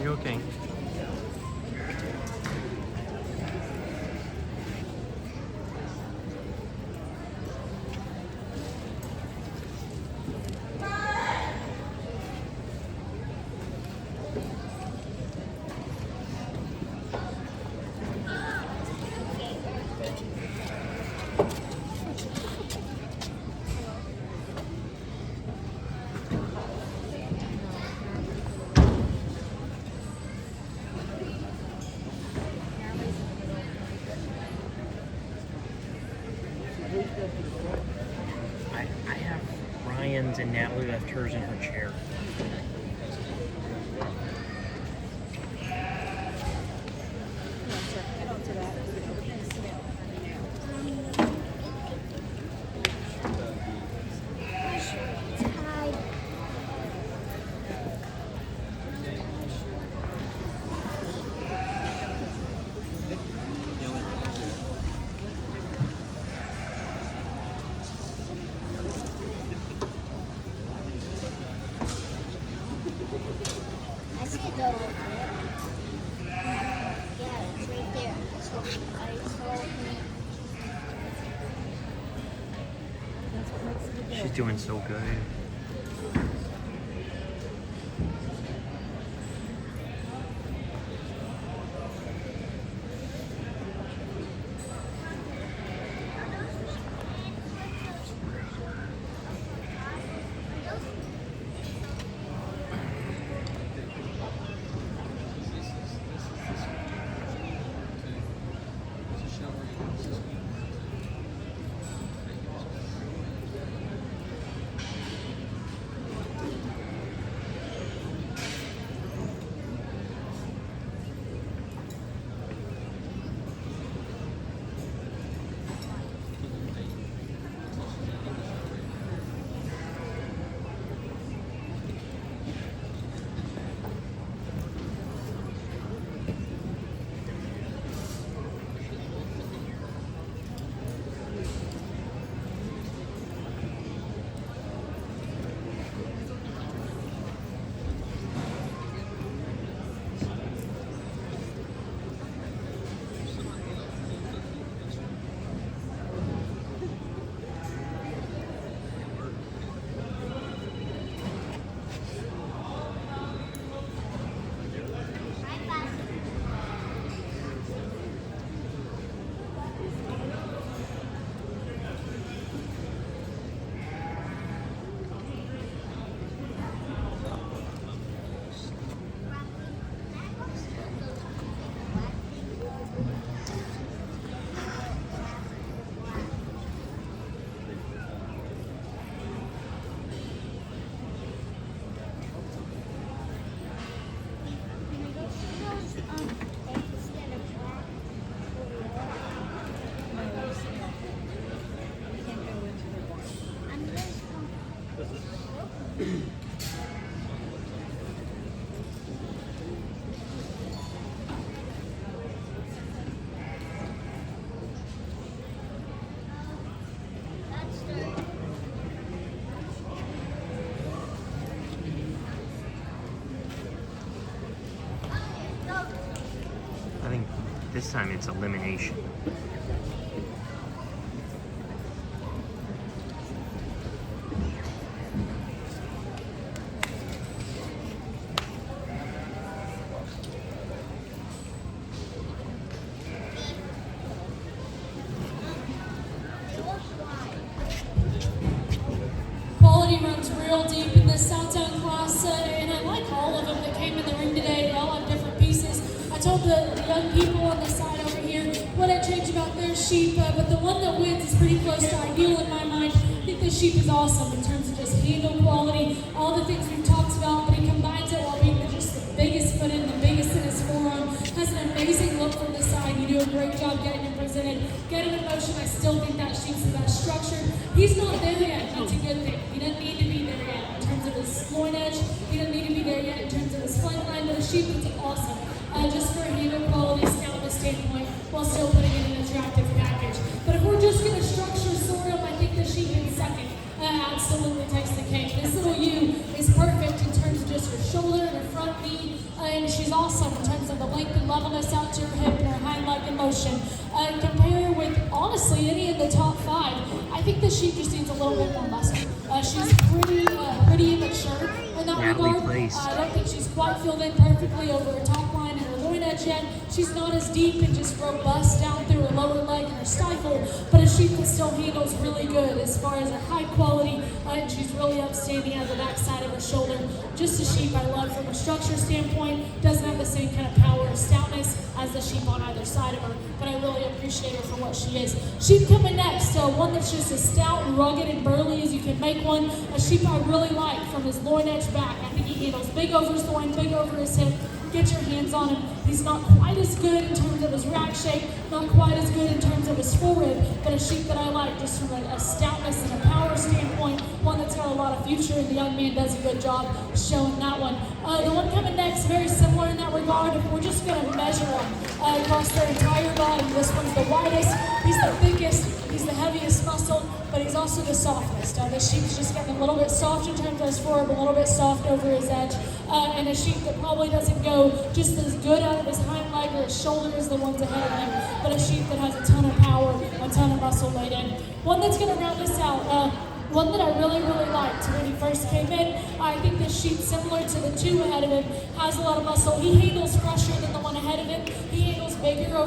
joking. I have Ryan's and Natalie left hers in her chair. She's doing so good. I think this time it's elimination. Quality runs real deep in this Southtown class, and I like all of them that came in the ring today. They all have different pieces. I told the young people on the side over here what I changed about their sheep, but the one that wins is pretty close to ideal in my mind. I think this sheep is awesome in terms of just handle quality, all the things we've talked about, but he combines it while being just the biggest foot in, the biggest in his forearm. Has an amazing look from the side. You do a great job getting him presented, getting in motion. I still think that sheep's the best structured. He's not there yet. That's a good thing. He doesn't need to be there yet in terms of his loin edge. He doesn't need to be there yet in terms of his flank line, but the sheep is awesome. Just for a handle quality scout standpoint, while still putting in an attractive package. But if we're just going to structure sort of, I think the sheep in second absolutely takes the cake. This little U is perfect in terms of just your shoulder and her front knee, and she's awesome in terms of the length and levelness out to her hip and her hind leg in motion. Compare her with, honestly, any of the top 5. I think this sheep just needs a little bit more muscle. She's pretty immature in that regard. I don't think she's quite filled in perfectly over her top line and her loin edge yet. She's not as deep and just robust down through her lower leg and her stifle, but a sheep that still handles really good as far as her high quality, and she's really upstanding at the back side of her shoulder. Just a sheep I love from a structure standpoint. Doesn't have the same kind of power or stoutness as the sheep on either side of her, but I really appreciate her for what she is. Sheep coming next, one that's just as stout and rugged and burly as you can make one. A sheep I really like from his loin edge back. I think he handles big over his loin, big over his hip. Get your hands on him. He's not quite as good in terms of his rack shape, not quite as good in terms of his forehead, but a sheep that I like just from a stoutness and a power standpoint, one that's got a lot of future, and the young man does a good job showing that one. The one coming next, very similar in that regard. We're just going to measure them across their entire body. This one's the widest, he's the thickest, he's the heaviest muscled, but he's also the softest. This sheep's just getting a little bit soft in terms of his forehead, a little bit soft over his edge, and a sheep that probably doesn't go just as good out of his hind leg or his shoulder as the ones ahead of him, but a sheep that has a ton of power, a ton of muscle laid in. One that's going to round us out, one that I really liked when he first came in. I think this sheep, similar to the 2 ahead of him, has a lot of muscle. He handles fresher than the one ahead of him. He handles bigger over